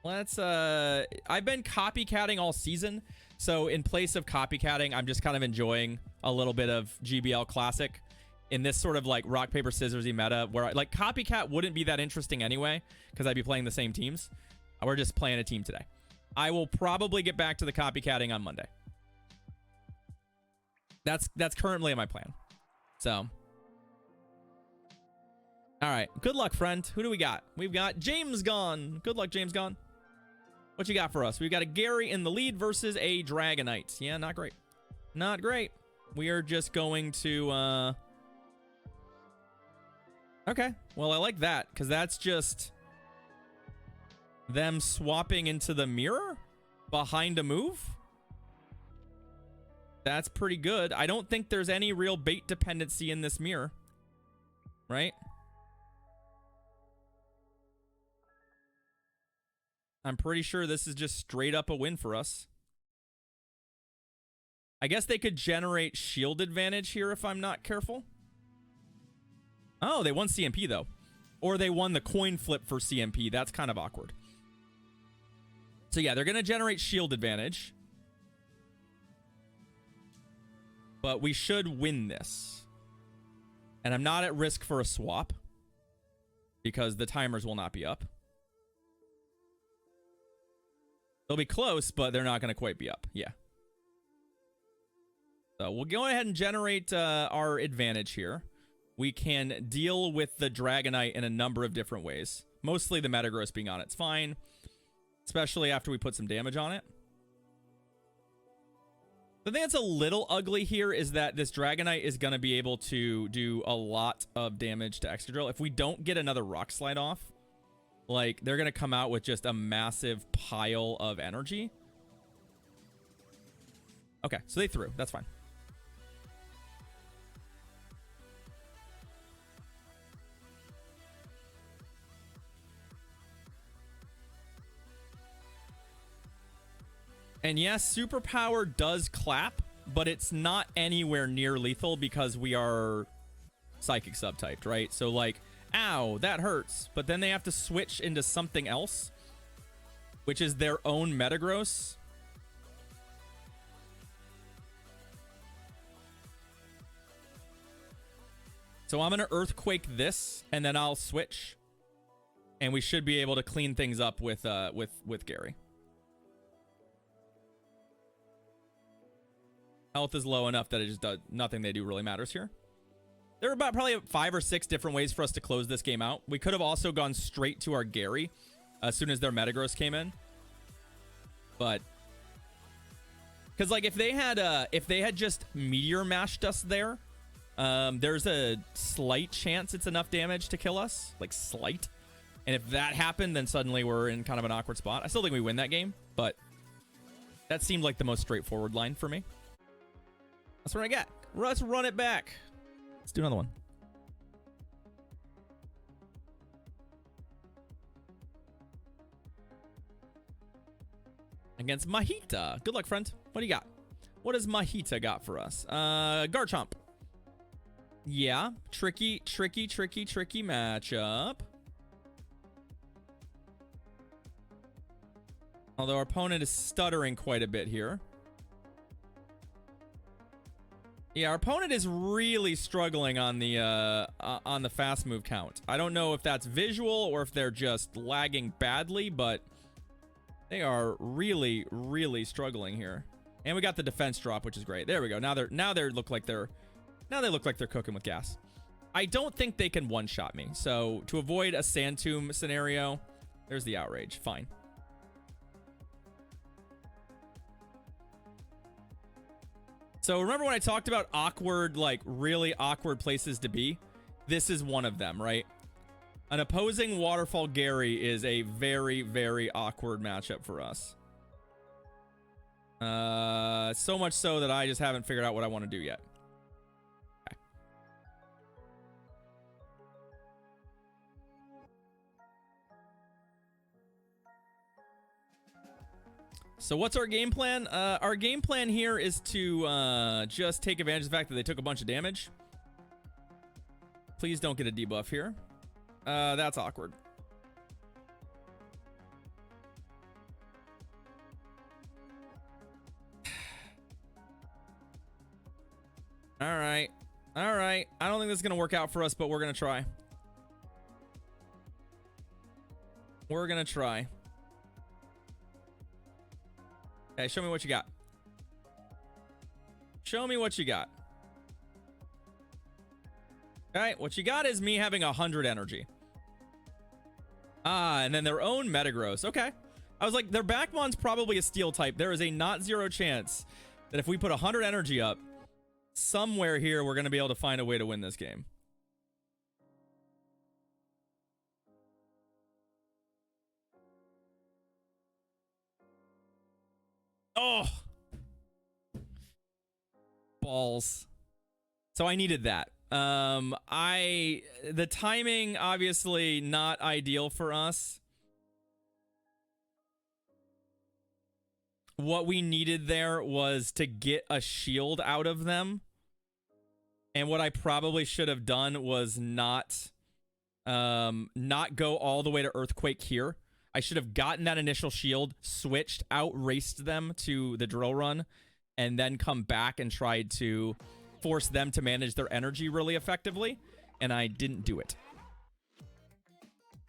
Let's I've been copycatting all season, so in place of copycatting, I'm just kind of enjoying a little bit of GBL Classic in this sort of like rock paper scissorsy meta where like copycat wouldn't be that interesting anyway because I'd be playing the same teams. We're just playing a team today. I will probably get back to the copycatting on Monday. That's currently my plan. So all right, good luck, friend. Who do we got? We've got James Gone. Good luck, James Gone. What you got for us? We've got a Gary in the lead versus a Dragonite. Yeah, not great. Not great. We are just going to... Okay. Well, I like that, because that's just them swapping into the mirror behind a move. That's pretty good. I don't think there's any real bait dependency in this mirror. Right? I'm pretty sure this is just straight up a win for us. I guess they could generate shield advantage here if I'm not careful. Oh, they won CMP though. Or they won the coin flip for CMP. That's kind of awkward. So yeah, they're going to generate shield advantage. But we should win this. And I'm not at risk for a swap. Because the timers will not be up. They'll be close, but they're not going to quite be up. Yeah. So we'll go ahead and generate our advantage here. We can deal with the Dragonite in a number of different ways. Mostly the Metagross being on it's fine. Especially after we put some damage on it. The thing that's a little ugly here is that this Dragonite is going to be able to do a lot of damage to Excadrill. If we don't get another Rock Slide off, like, they're going to come out with just a massive pile of energy. Okay, so they threw. That's fine. And yes, Superpower does clap, but it's not anywhere near lethal because we are Psychic subtyped, right? So, like... Ow, that hurts. But then they have to switch into something else, which is their own Metagross. So I'm going to Earthquake this, and then I'll switch. And we should be able to clean things up with Gary. Health is low enough that it just does nothing they do really matters here. There are about probably 5 or 6 different ways for us to close this game out. We could have also gone straight to our Gary as soon as their Metagross came in. But because like if they had just Meteor Mashed us there, there's a slight chance it's enough damage to kill us, like slight. And if that happened, then suddenly we're in kind of an awkward spot. I still think we win that game, but that seemed like the most straightforward line for me. That's what I got. Let's run it back. Let's do another one. Against Mahita. Good luck, friend. What do you got? What does Mahita got for us? Garchomp. Yeah. Tricky matchup. Although our opponent is stuttering quite a bit here. Yeah, our opponent is really struggling on the fast move count. I don't know if that's visual or if they're just lagging badly, but they are really, really struggling here. And we got the defense drop, which is great. There we go. Now they look like they're cooking with gas. I don't think they can one-shot me. So to avoid a Sand Tomb scenario, there's the Outrage. Fine. So remember when I talked about awkward, like really awkward places to be? This is one of them, right? An opposing Waterfall Gary is a very, very awkward matchup for us. So much so that I just haven't figured out what I want to do yet. Okay. So what's our game plan? Our game plan here is to just take advantage of the fact that they took a bunch of damage. Please don't get a debuff here. That's awkward. All right. All right. I don't think this is going to work out for us, but we're going to try. We're going to try. Okay, show me what you got. Show me what you got. All right, what you got is me having 100 energy. Ah, and then their own Metagross. Okay. I was like, their Backmon's probably a steel type. There is a not zero chance that if we put 100 energy up, somewhere here, we're going to be able to find a way to win this game. Oh! Balls. So I needed that. The timing, obviously not ideal for us. What we needed there was to get a shield out of them. And what I probably should have done was not go all the way to Earthquake here. I should have gotten that initial shield, switched, outraced them to the drill run, and then come back and tried to force them to manage their energy really effectively. And I didn't do it.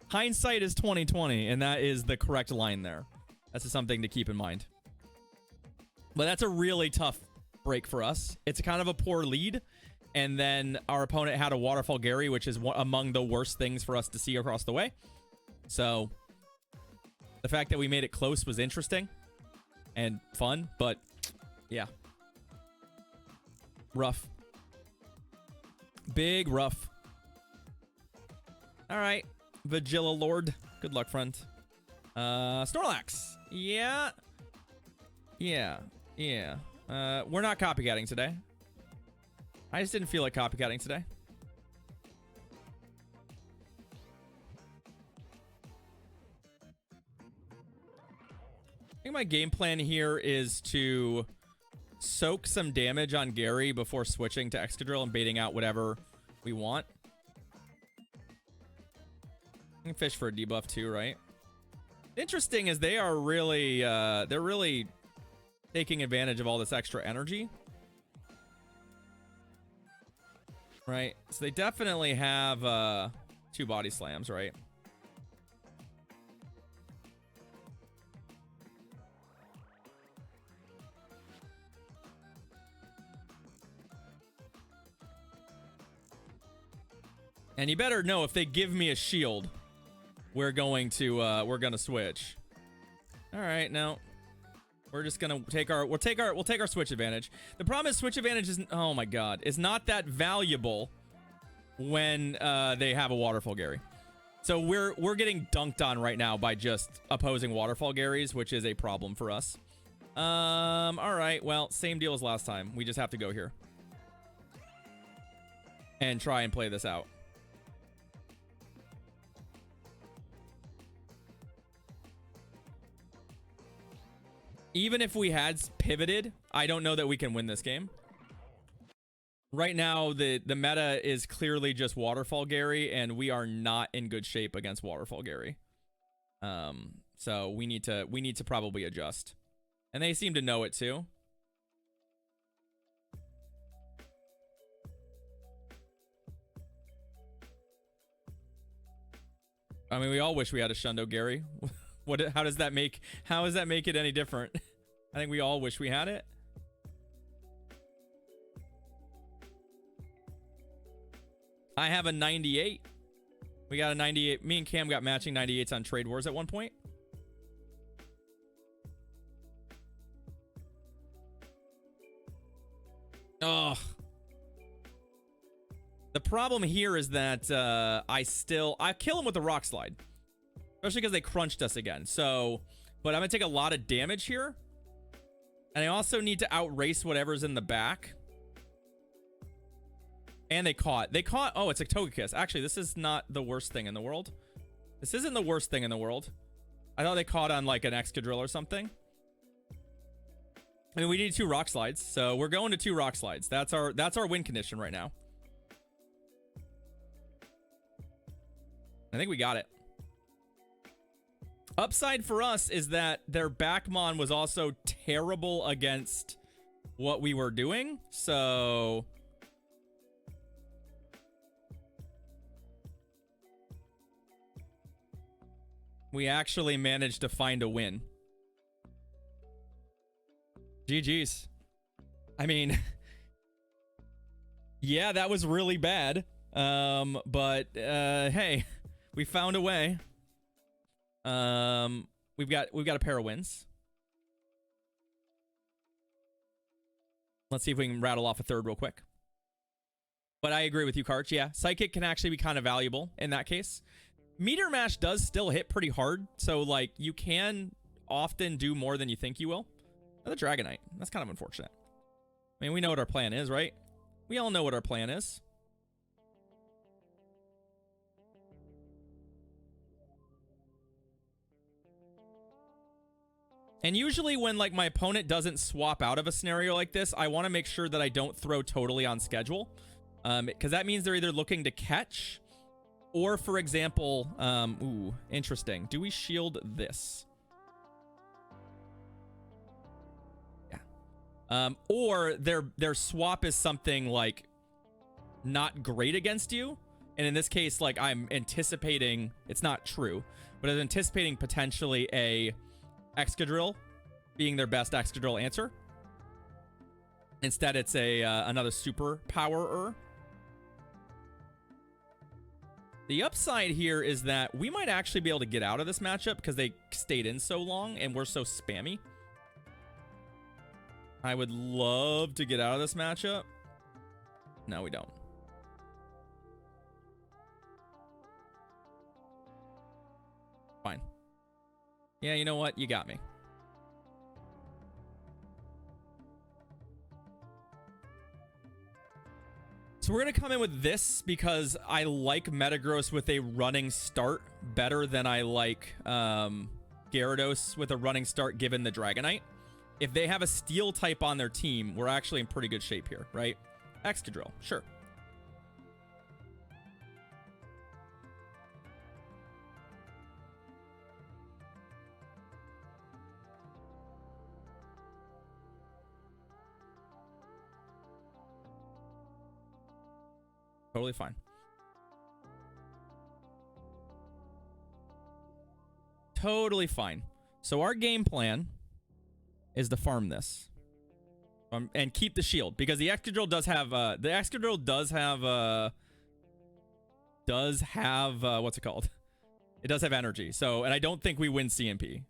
Hindsight is 20/20, and that is the correct line there. That's something to keep in mind. But that's a really tough break for us. It's kind of a poor lead. And then our opponent had a Waterfall Gary, which is among the worst things for us to see across the way. So the fact that we made it close was interesting and fun, but yeah. Rough. Big rough. All right. Vigilla Lord. Good luck, friend. Snorlax. Yeah. Yeah. Yeah. We're not copycatting today. I just didn't feel like copycatting today. I think my game plan here is to soak some damage on Gary before switching to Excadrill and baiting out whatever we want. I can fish for a debuff too, right? Interesting is they are really, they're really taking advantage of all this extra energy. Right, so they definitely have 2 body slams, right? And you better know if they give me a shield, we're going to switch. All right, now we're just gonna take our we'll take our switch advantage. The problem is switch advantage isn't, oh my god, is not that valuable when they have a Waterfall Gary. So we're getting dunked on right now by just opposing Waterfall Garys, which is a problem for us. All right, well, same deal as last time. We just have to go here and try and play this out. Even if we had pivoted, I don't know that we can win this game. Right now, the meta is clearly just Waterfall Gary, and we are not in good shape against Waterfall Gary. So we need to probably adjust. And they seem to know it too. I mean, we all wish we had a Shundo Gary. How does that make it any different? I think we all wish we had it. I have a 98. We got a 98. Me and Cam got matching 98s on Trade Wars at one point. Oh. The problem here is that I kill him with the Rock Slide. Especially because they crunched us again. So, but I'm going to take a lot of damage here. And I also need to outrace whatever's in the back. And they caught. Oh, it's a Togekiss. Actually, this is not the worst thing in the world. This isn't the worst thing in the world. I thought they caught on like an Excadrill or something. I mean, we need 2 Rock Slides. So we're going to 2 Rock Slides. That's our win condition right now. I think we got it. Upside for us is that their Backmon was also terrible against what we were doing. So We actually managed to find a win. GG's. I mean, yeah, that was really bad. But hey, we found a way. We've got a pair of wins. Let's see if we can rattle off a third real quick. But I agree with you, Karch. Yeah, Psychic can actually be kind of valuable in that case. Meteor Mash does still hit pretty hard, so like you can often do more than you think you will. Another Dragonite. That's kind of unfortunate. I mean, we know what our plan is, right? We all know what our plan is. And usually when like my opponent doesn't swap out of a scenario like this, I want to make sure that I don't throw totally on schedule. Because that means they're either looking to catch or, for example, ooh, interesting. Do we shield this? Yeah. Or their swap is something like not great against you. And in this case, like I'm anticipating, it's not true, but I'm anticipating potentially a Excadrill being their best Excadrill answer. Instead, it's a another super power-er. The upside here is that we might actually be able to get out of this matchup because they stayed in so long and we're so spammy. I would love to get out of this matchup. No, we don't. Fine. Yeah, you know what? You got me. So we're going to come in with this because I like Metagross with a running start better than I like Gyarados with a running start given the Dragonite. If they have a Steel type on their team, we're actually in pretty good shape here, right? Excadrill, sure. Totally fine. Totally fine. So our game plan is to farm this. And keep the shield. Because the Excadrill does have what's it called? It does have energy. So, and I don't think we win CMP.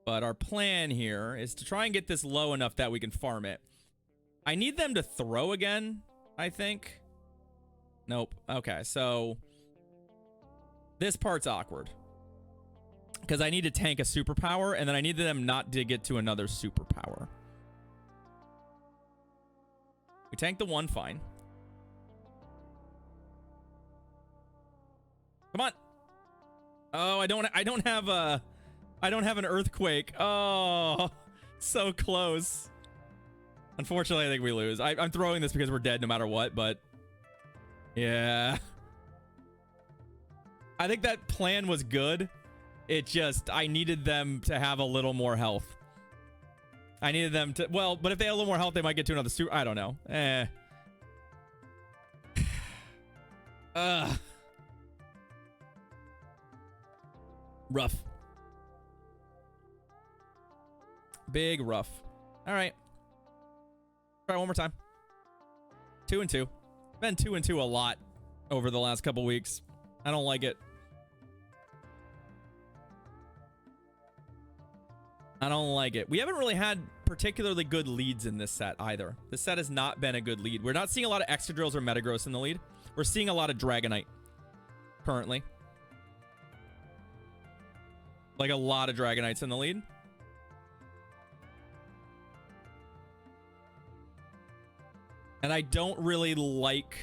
But our plan here is to try and get this low enough that we can farm it. I need them to throw again, I think. Nope. Okay, so this part's awkward. Because I need to tank a superpower, and then I need them not to get to another superpower. We tank the one, fine. Come on. Oh, I don't have an earthquake. Oh, so close. Unfortunately, I think we lose. I'm throwing this because we're dead no matter what, but yeah. I think that plan was good. It just, I needed them to have a little more health. I needed them to, well, but if they had a little more health, they might get to another super, I don't know. Rough. Big rough. All right. Try one more time. 2 and 2. Been 2 and 2 a lot over the last couple weeks. I don't like it. I don't like it. We haven't really had particularly good leads in this set either. This set has not been a good lead. We're not seeing a lot of Excadrills or Metagross in the lead. We're seeing a lot of Dragonite currently. Like a lot of Dragonites in the lead. And I don't really like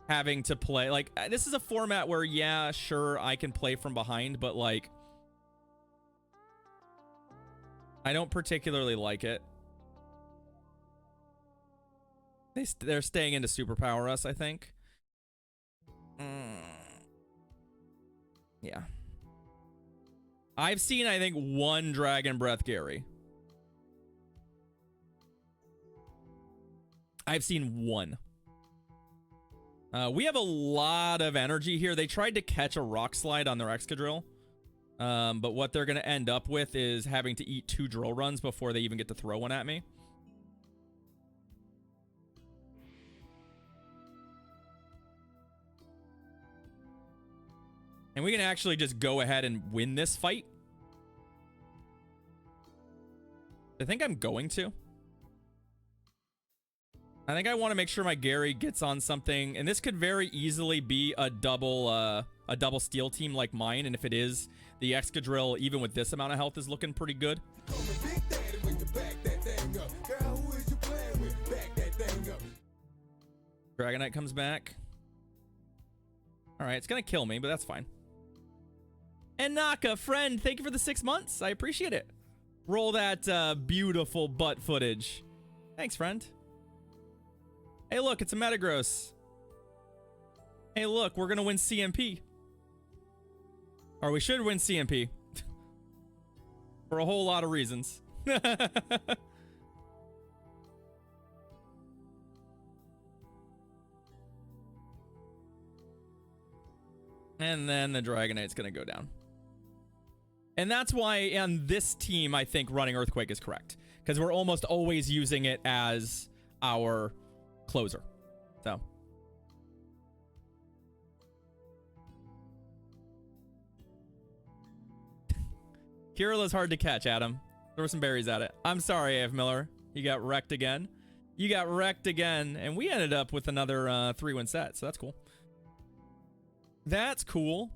having to play. Like, this is a format where, yeah, sure, I can play from behind, but like, I don't particularly like it. They're staying in to superpower us, I think. Yeah. I've seen, I think, one Dragon Breath Gary. I've seen one. We have a lot of energy here. They tried to catch a Rock Slide on their Excadrill. But what they're going to end up with is having to eat 2 drill runs before they even get to throw one at me. And we can actually just go ahead and win this fight. I think I'm going to. I think I want to make sure my Gary gets on something, and this could very easily be a double steal team like mine, and if it is, the Excadrill, even with this amount of health, is looking pretty good. Dragonite comes back. Alright, it's gonna kill me, but that's fine. And Naka, friend, thank you for the 6 months. I appreciate it. Roll that beautiful butt footage. Thanks, friend. Hey, look, it's a Metagross. Hey, look, we're going to win CMP. Or we should win CMP. For a whole lot of reasons. And then the Dragonite's going to go down. And that's why on this team, I think running Earthquake is correct. Because we're almost always using it as our closer. So. Kirill's hard to catch, Adam. Throw some berries at it. I'm sorry, AF Miller. You got wrecked again. You got wrecked again. And we ended up with another 3-win set. So that's cool. That's cool.